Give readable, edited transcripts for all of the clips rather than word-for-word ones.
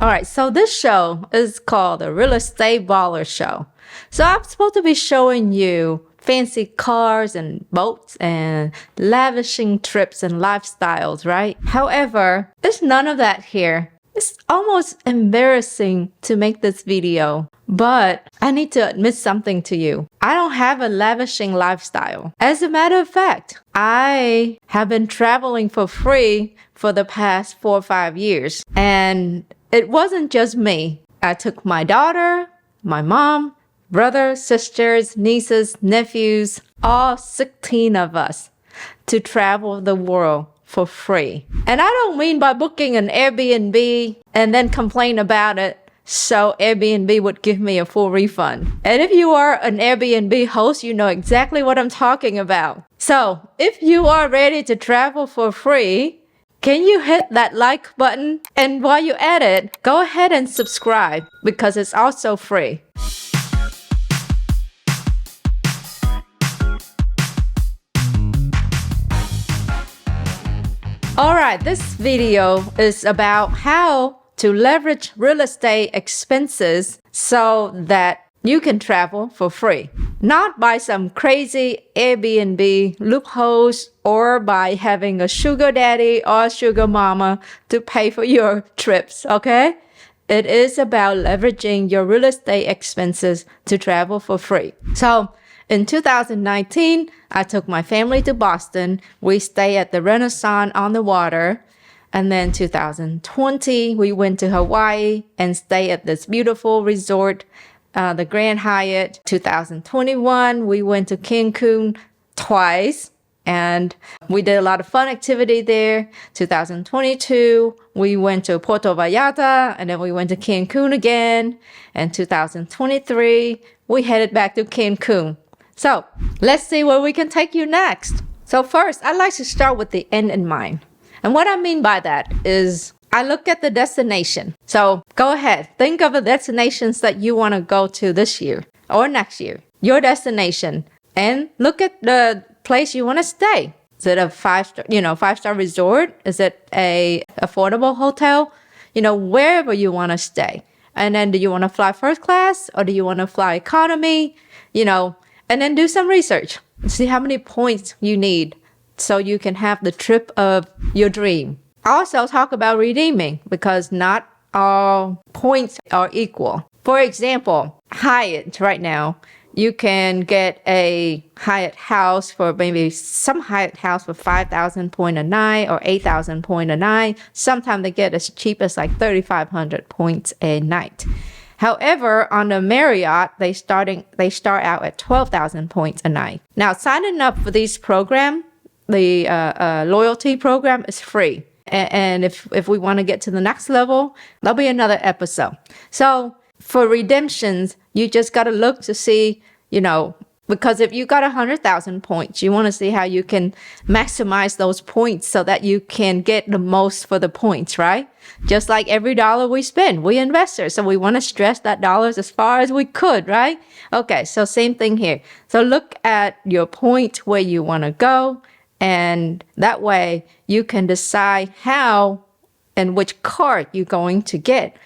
All right, so this show is called the Real Estate Baller Show. So I'm supposed to be showing you fancy cars and boats and lavishing trips and lifestyles, right? However, there's none of that here. It's almost embarrassing to make this video, but I need to admit something to you. I don't have a lavishing lifestyle. As a matter of fact, I have been traveling for free for the past 4 or 5 years. And it wasn't just me. I took my daughter, my mom, brothers, sisters, nieces, nephews, all 16 of us to travel the world for free. And I don't mean by booking an Airbnb and then complain about it so Airbnb would give me a full refund. And if you are an Airbnb host, you know exactly what I'm talking about. So if you are ready to travel for free, can you hit that like button? And while you're at it, go ahead and subscribe because it's also free. Alright, this video is about how to leverage real estate expenses so that you can travel for free. Not by some crazy Airbnb loopholes or by having a sugar daddy or sugar mama to pay for your trips, okay? It is about leveraging your real estate expenses to travel for free. So, in 2019, I took my family to Boston. We stayed at the Renaissance on the water. And then 2020, we went to Hawaii and stayed at this beautiful resort, the Grand Hyatt. 2021, we went to Cancun twice. And we did a lot of fun activity there. 2022, we went to Puerto Vallarta, and then we went to Cancun again. And 2023, we headed back to Cancun. So let's see where we can take you next. So first, I'd like to start with the end in mind. And what I mean by that is I look at the destination. So go ahead, think of the destinations that you want to go to this year or next year, your destination, and look at the place you want to stay. Is it a five-star resort? Is it a affordable hotel? Wherever you want to stay. And then do you want to fly first class or do you want to fly economy? And then do some research. See how many points you need so you can have the trip of your dream. Also talk about redeeming because not all points are equal. For example, Hyatt right now, you can get a Hyatt house for maybe some Hyatt house for 5,000 points a night or 8,000 points a night. Sometimes they get as cheap as like 3,500 points a night. However, on the Marriott, they start out at 12,000 points a night. Now, signing up for this program, the loyalty program, is free. And if we want to get to the next level, there'll be another episode. So for redemptions, you just got to look to see, because if you got 100,000 points, you want to see how you can maximize those points so that you can get the most for the points, right? Just like every dollar we spend, we investors. So we want to stress that dollars as far as we could, right? Okay, so same thing here. So look at your point where you want to go. And that way you can decide how and which card you're going to get.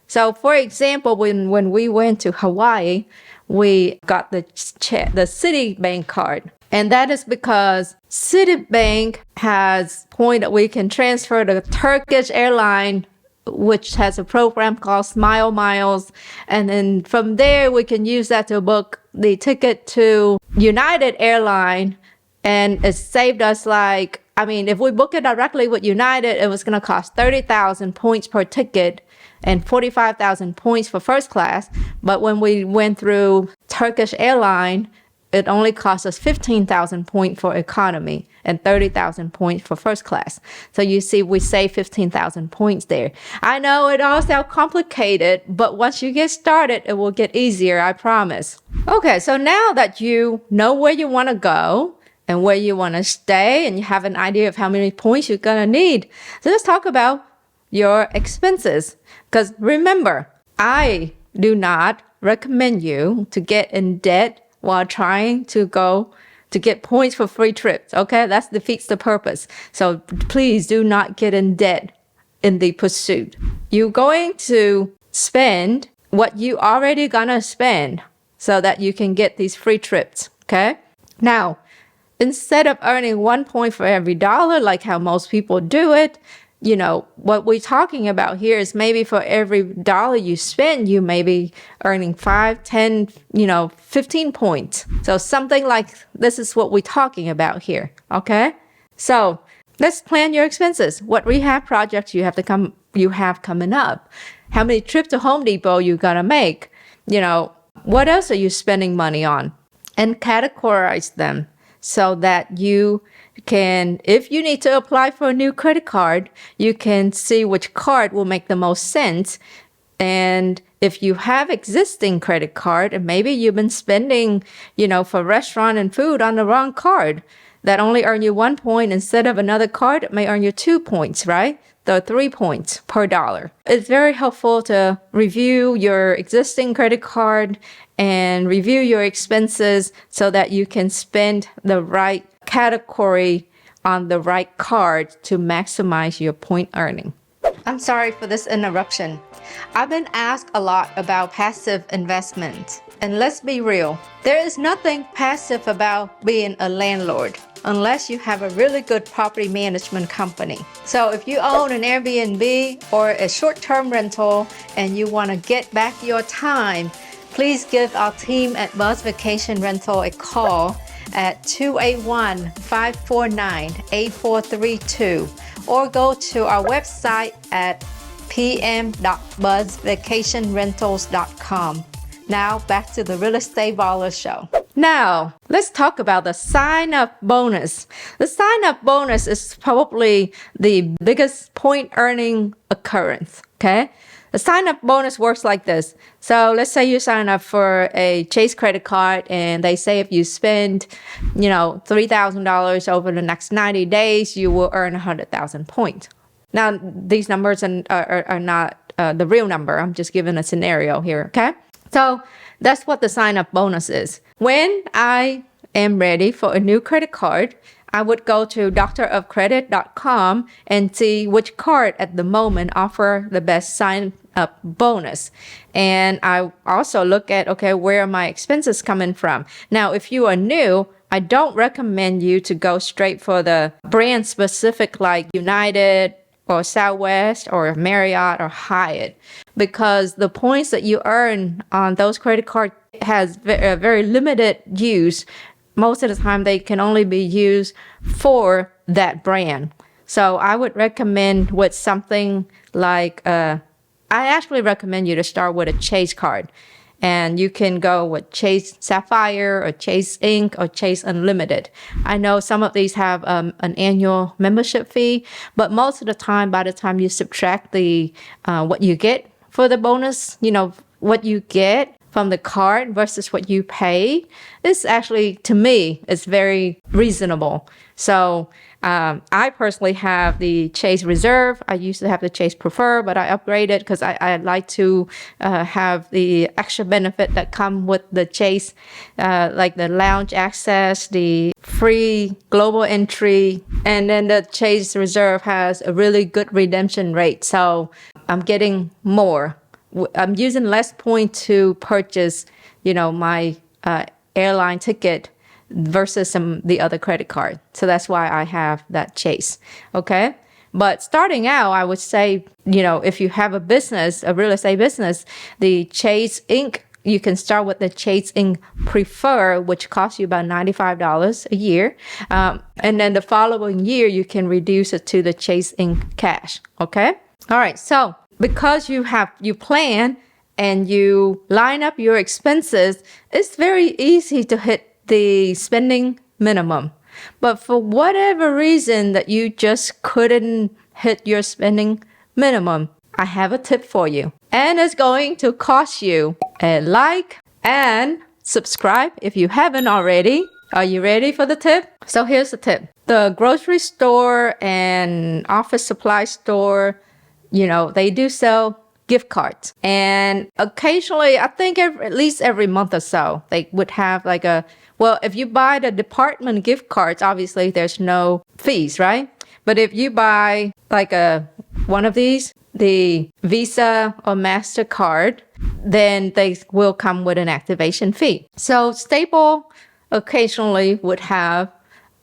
So for example, when we went to Hawaii, we got the Citibank card. And that is because Citibank has point that we can transfer to Turkish airline, which has a program called Smile Miles. And then from there, we can use that to book the ticket to United Airline. And it saved us if we book it directly with United, it was going to cost 30,000 points per ticket and 45,000 points for first class. But when we went through Turkish airline, it only cost us 15,000 points for economy and 30,000 points for first class. So you see, we saved 15,000 points there. I know it all sounds complicated, but once you get started, it will get easier, I promise. Okay, so now that you know where you want to go and where you want to stay and you have an idea of how many points you're going to need, so let's talk about your expenses. Because remember, I do not recommend you to get in debt while trying to go to get points for free trips, okay? That defeats the purpose. So please do not get in debt in the pursuit. You're going to spend what you already gonna spend so that you can get these free trips, okay? Now, instead of earning 1 point for every dollar, like how most people do it, what we're talking about here is maybe for every dollar you spend, you may be earning 5, 10, 15 points. So something like this is what we're talking about here, okay? So let's plan your expenses. What rehab projects you have coming up? How many trips to Home Depot you gonna make? What else are you spending money on? And categorize them so that you can, if you need to apply for a new credit card, you can see which card will make the most sense. And if you have existing credit card and maybe you've been spending, for restaurant and food on the wrong card, that only earn you 1 point instead of another card, it may earn you 2 points, right? The 3 points per dollar. It's very helpful to review your existing credit card and review your expenses so that you can spend the right category on the right card to maximize your point earning. I'm sorry for this interruption. I've been asked a lot about passive investment. And let's be real, there is nothing passive about being a landlord unless you have a really good property management company. So if you own an Airbnb or a short-term rental and you want to get back your time, please give our team at Buzz Vacation Rental a call at 281-549-8432 or go to our website at pm.buzzvacationrentals.com. Now back to the Real Estate Ballers show. Now, let's talk about the sign-up bonus. The sign-up bonus is probably the biggest point earning occurrence, okay? The sign-up bonus works like this. So let's say you sign up for a Chase credit card and they say if you spend, $3,000 over the next 90 days, you will earn 100,000 points. Now, these numbers are not the real number. I'm just giving a scenario here, okay? So that's what the sign-up bonus is. When I am ready for a new credit card, I would go to doctorofcredit.com and see which card at the moment offer the best sign-up bonus. And I also look at, where are my expenses coming from? Now, if you are new, I don't recommend you to go straight for the brand specific like United or Southwest or Marriott or Hyatt, because the points that you earn on those credit cards has very limited use. Most of the time they can only be used for that brand. So I would recommend with something like, I actually recommend you to start with a Chase card. And you can go with Chase Sapphire or Chase Ink or Chase Unlimited. I know some of these have an annual membership fee, but most of the time, by the time you subtract the what you get for the bonus, what you get from the card versus what you pay, this actually, to me, is very reasonable. So I personally have the Chase Reserve. I used to have the Chase Prefer, but I upgraded because I like to have the extra benefit that come with the Chase, like the lounge access, the free global entry, and then the Chase Reserve has a really good redemption rate. So I'm getting more. I'm using less point to purchase, my airline ticket versus the other credit card. So that's why I have that Chase. Okay. But starting out, I would say, if you have a business, a real estate business, the Chase Inc., you can start with the Chase Inc. Prefer, which costs you about $95 a year. And then the following year, you can reduce it to the Chase Inc. Cash. Okay. All right. So because you plan and you line up your expenses, it's very easy to hit the spending minimum. But for whatever reason that you just couldn't hit your spending minimum, I have a tip for you. And it's going to cost you a like and subscribe if you haven't already. Are you ready for the tip? So here's the tip. The grocery store and office supply store, they do sell gift cards. And occasionally, I think at least every month or so, they would have if you buy the department gift cards, obviously there's no fees, right? But if you buy like a one of these, the Visa or MasterCard, then they will come with an activation fee. So Staple occasionally would have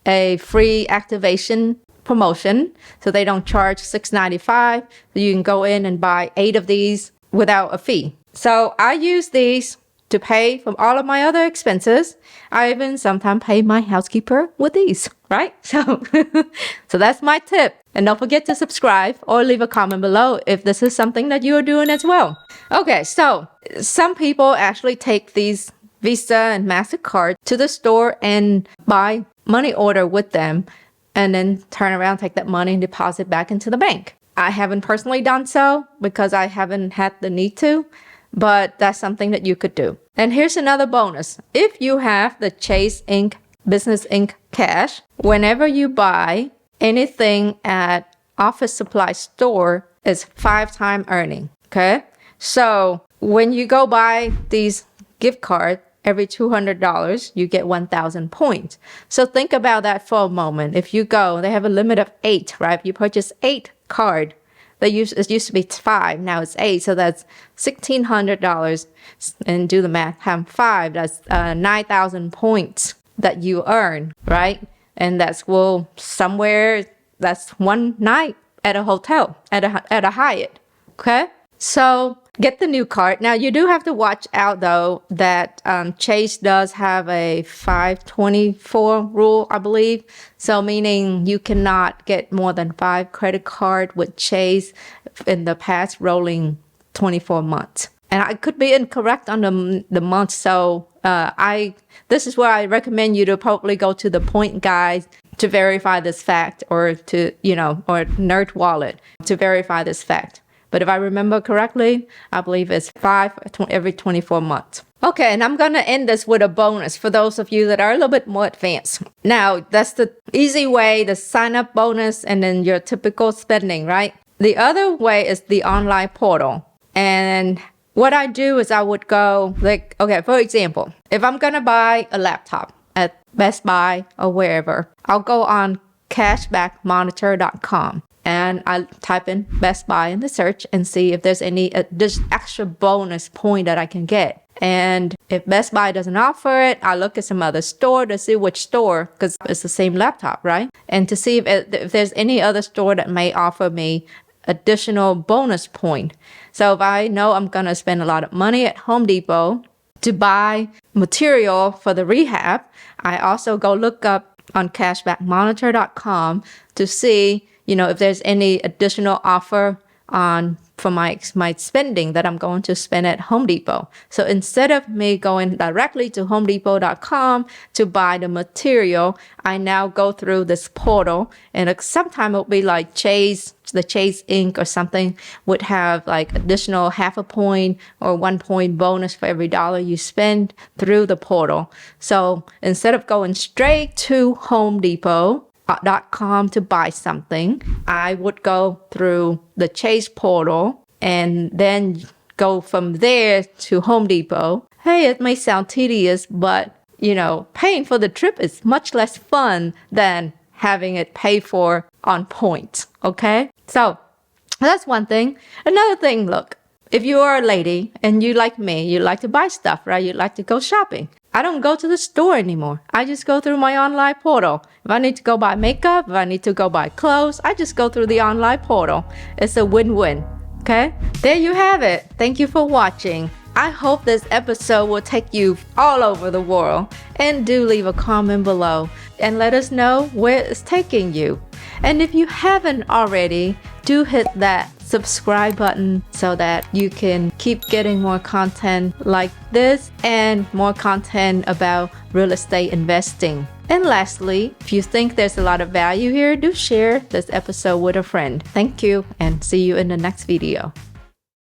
a free activation promotion, so they don't charge $6.95. So you can go in and buy 8 of these without a fee. So I use these to pay for all of my other expenses. I even sometimes pay my housekeeper with these, right? So that's my tip. And don't forget to subscribe or leave a comment below if this is something that you are doing as well. Okay, so some people actually take these Visa and MasterCard to the store and buy money order with them, and then turn around, take that money and deposit back into the bank. I haven't personally done so because I haven't had the need to, but that's something that you could do. And here's another bonus. If you have the Chase Inc. Business Inc. cash, whenever you buy anything at office supply store, it's 5-time earning, okay? So when you go buy these gift cards, every $200, you get 1,000 points. So think about that for a moment. If you go, they have a limit of 8, right? If you purchase 8 cards, it used to be 5, now it's 8, so that's $1,600. And do the math, times 5, that's 9,000 points that you earn, right? And that's that's one night at a hotel, at a Hyatt, okay? So get the new card. Now you do have to watch out though that Chase does have a 524 rule, I believe. So meaning you cannot get more than 5 credit cards with Chase in the past rolling 24 months. And I could be incorrect on the month. So this is where I recommend you to probably go to the point guide to verify this fact, or to, or Nerd Wallet to verify this fact. But if I remember correctly, I believe it's 5 every 24 months. Okay, and I'm going to end this with a bonus for those of you that are a little bit more advanced. Now, that's the easy way, the sign-up bonus, and then your typical spending, right? The other way is the online portal. And what I do is I would go, for example, if I'm going to buy a laptop at Best Buy or wherever, I'll go on cashbackmonitor.com. And I type in Best Buy in the search and see if there's any extra bonus point that I can get. And if Best Buy doesn't offer it, I look at some other store to see which store, because it's the same laptop, right? And to see if there's any other store that may offer me additional bonus point. So if I know I'm going to spend a lot of money at Home Depot to buy material for the rehab, I also go look up on cashbackmonitor.com to see if there's any additional offer for my spending that I'm going to spend at Home Depot. So instead of me going directly to homedepot.com to buy the material, I now go through this portal, and sometimes it'll be like the Chase Inc. or something would have like additional 0.5 point or 1 point bonus for every dollar you spend through the portal. So instead of going straight to Home Depot.com to buy something, I would go through the Chase portal and then go from there to Home Depot. Hey, it may sound tedious, but paying for the trip is much less fun than having it paid for on points. Okay, so that's one thing. Another thing, look, if you are a lady and you like me, you like to buy stuff, right? You like to go shopping. I don't go to the store anymore. I just go through my online portal. If I need to go buy makeup, if I need to go buy clothes, I just go through the online portal. It's a win-win, okay? There you have it. Thank you for watching. I hope this episode will take you all over the world. And do leave a comment below and let us know where it's taking you. And if you haven't already, do hit that subscribe button so that you can keep getting more content like this and more content about real estate investing. And lastly, if you think there's a lot of value here, do share this episode with a friend. Thank you, and see you in the next video.